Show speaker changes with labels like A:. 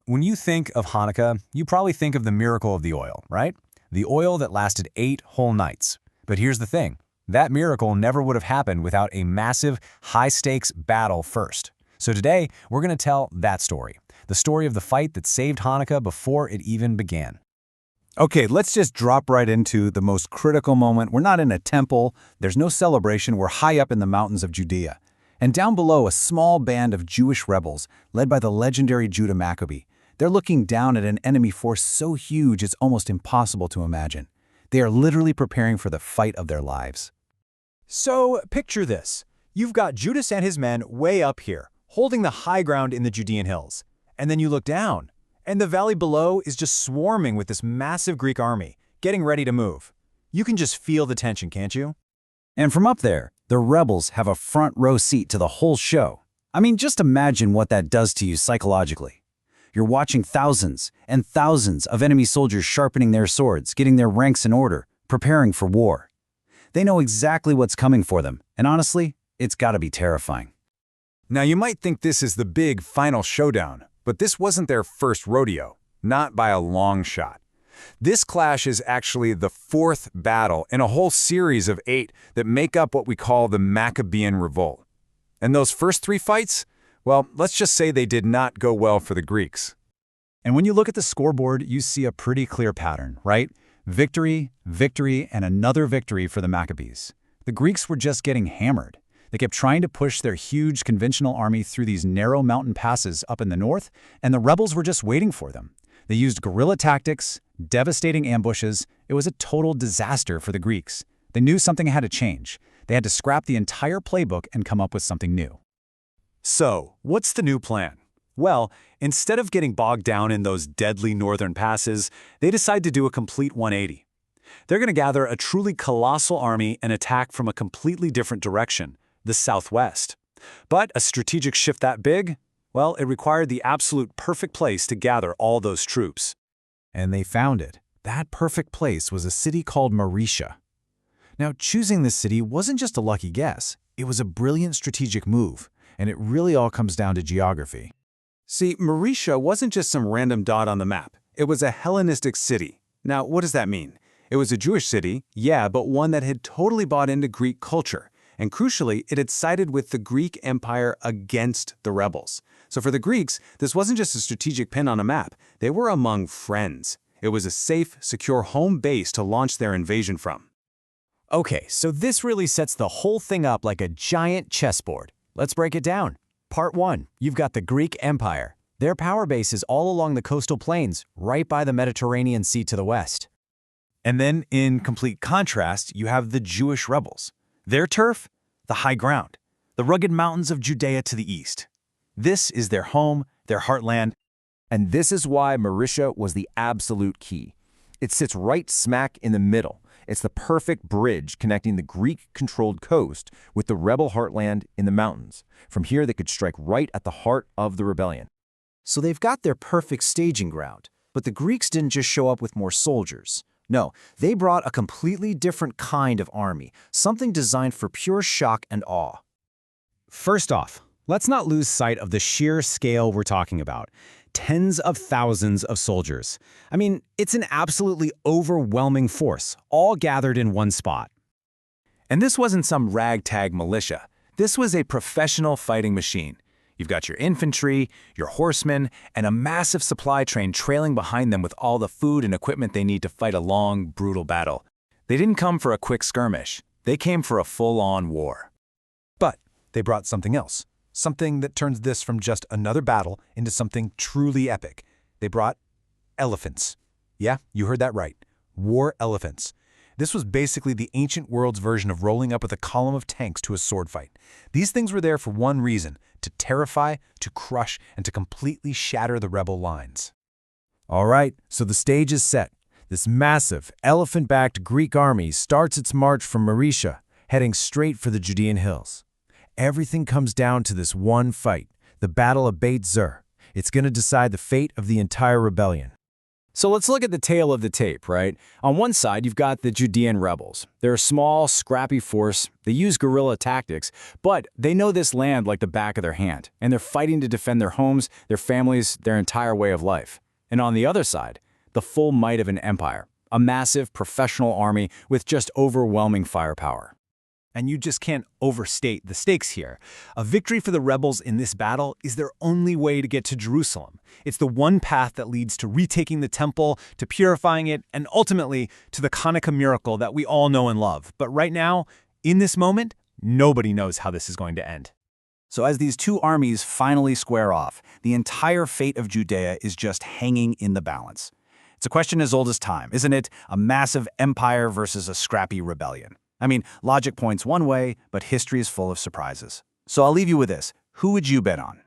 A: when you think of Hanukkah, you probably think of the miracle of the oil, right? The oil that lasted 8 whole nights. But here's the thing. That miracle never would have happened without a massive, high-stakes battle first. So today, we're going to tell that story. The story of the fight that saved Hanukkah before it even began.
B: Okay, let's just drop right into the most critical moment. We're not in a temple. There's no celebration. We're high up in the mountains of Judea. And down below, a small band of Jewish rebels, led by the legendary Judah Maccabee. They're looking down at an enemy force so huge it's almost impossible to imagine. They are literally preparing for the fight of their lives.
C: So, picture this. You've got Judas and his men way up here, holding the high ground in the Judean hills. And then you look down, and the valley below is just swarming with this massive Greek army, getting ready to move. You can just feel the tension, can't you?
B: And from up there, the rebels have a front row seat to the whole show. I mean, just imagine what that does to you psychologically. You're watching thousands and thousands of enemy soldiers sharpening their swords, getting their ranks in order, preparing for war. They know exactly what's coming for them, and honestly, it's gotta be terrifying.
A: Now you might think this is the big final showdown, but this wasn't their first rodeo, not by a long shot. This clash is actually the 4th battle in a whole series of 8 that make up what we call the Maccabean Revolt. And those first 3 fights, well, let's just say they did not go well for the Greeks.
C: And when you look at the scoreboard, you see a pretty clear pattern, right? Victory, victory, and another victory for the Maccabees. The Greeks were just getting hammered. They kept trying to push their huge conventional army through these narrow mountain passes up in the north, and the rebels were just waiting for them. They used guerrilla tactics, devastating ambushes. It was a total disaster for the Greeks. They knew something had to change. They had to scrap the entire playbook and come up with something new. So, what's the new plan? Well, instead of getting bogged down in those deadly northern passes, they decide to do a complete 180. They're going to gather a truly colossal army and attack from a completely different direction, the southwest. But a strategic shift that big? Well, it required the absolute perfect place to gather all those troops.
A: And they found it. That perfect place was a city called Maresha. Now, choosing this city wasn't just a lucky guess. It was a brilliant strategic move, and it really all comes down to geography. See, Maresha wasn't just some random dot on the map. It was a Hellenistic city. Now, what does that mean? It was a Jewish city, yeah, but one that had totally bought into Greek culture. And crucially, it had sided with the Greek Empire against the rebels. So for the Greeks, this wasn't just a strategic pin on a map. They were among friends. It was a safe, secure home base to launch their invasion from.
C: Okay, so this really sets the whole thing up like a giant chessboard. Let's break it down. Part 1, you've got the Greek Empire. Their power base is all along the coastal plains, right by the Mediterranean Sea to the west.
A: And then, in complete contrast, you have the Jewish rebels. Their turf? The high ground. The rugged mountains of Judea to the east. This is their home, their heartland.
D: And this is why Maresha was the absolute key. It sits right smack in the middle. It's the perfect bridge connecting the Greek-controlled coast with the rebel heartland in the mountains. From here, they could strike right at the heart of the rebellion.
E: So they've got their perfect staging ground. But the Greeks didn't just show up with more soldiers. No, they brought a completely different kind of army, something designed for pure shock and awe.
C: First off, let's not lose sight of the sheer scale we're talking about. Tens of thousands of soldiers. I mean, it's an absolutely overwhelming force, all gathered in one spot.
A: And this wasn't some ragtag militia. This was a professional fighting machine. You've got your infantry, your horsemen, and a massive supply train trailing behind them with all the food and equipment they need to fight a long, brutal battle. They didn't come for a quick skirmish. They came for a full-on war.
F: But they brought something else. Something that turns this from just another battle into something truly epic. They brought elephants. Yeah, you heard that right. War elephants. This was basically the ancient world's version of rolling up with a column of tanks to a sword fight. These things were there for one reason: to terrify, to crush, and to completely shatter the rebel lines.
A: All right, so the stage is set. This massive, elephant-backed Greek army starts its march from Maresha, heading straight for the Judean hills. Everything comes down to this one fight, the Battle of Beit Zur. It's going to decide the fate of the entire rebellion.
C: So let's look at the tail of the tape, right? On one side, you've got the Judean rebels. They're a small, scrappy force. They use guerrilla tactics, but they know this land like the back of their hand, and they're fighting to defend their homes, their families, their entire way of life. And on the other side, the full might of an empire, a massive professional army with just overwhelming firepower.
F: And you just can't overstate the stakes here. A victory for the rebels in this battle is their only way to get to Jerusalem. It's the one path that leads to retaking the temple, to purifying it, and ultimately to the Hanukkah miracle that we all know and love. But right now, in this moment, nobody knows how this is going to end.
B: So as these two armies finally square off, the entire fate of Judea is just hanging in the balance. It's a question as old as time, isn't it? A massive empire versus a scrappy rebellion. I mean, logic points one way, but history is full of surprises. So I'll leave you with this. Who would you bet on?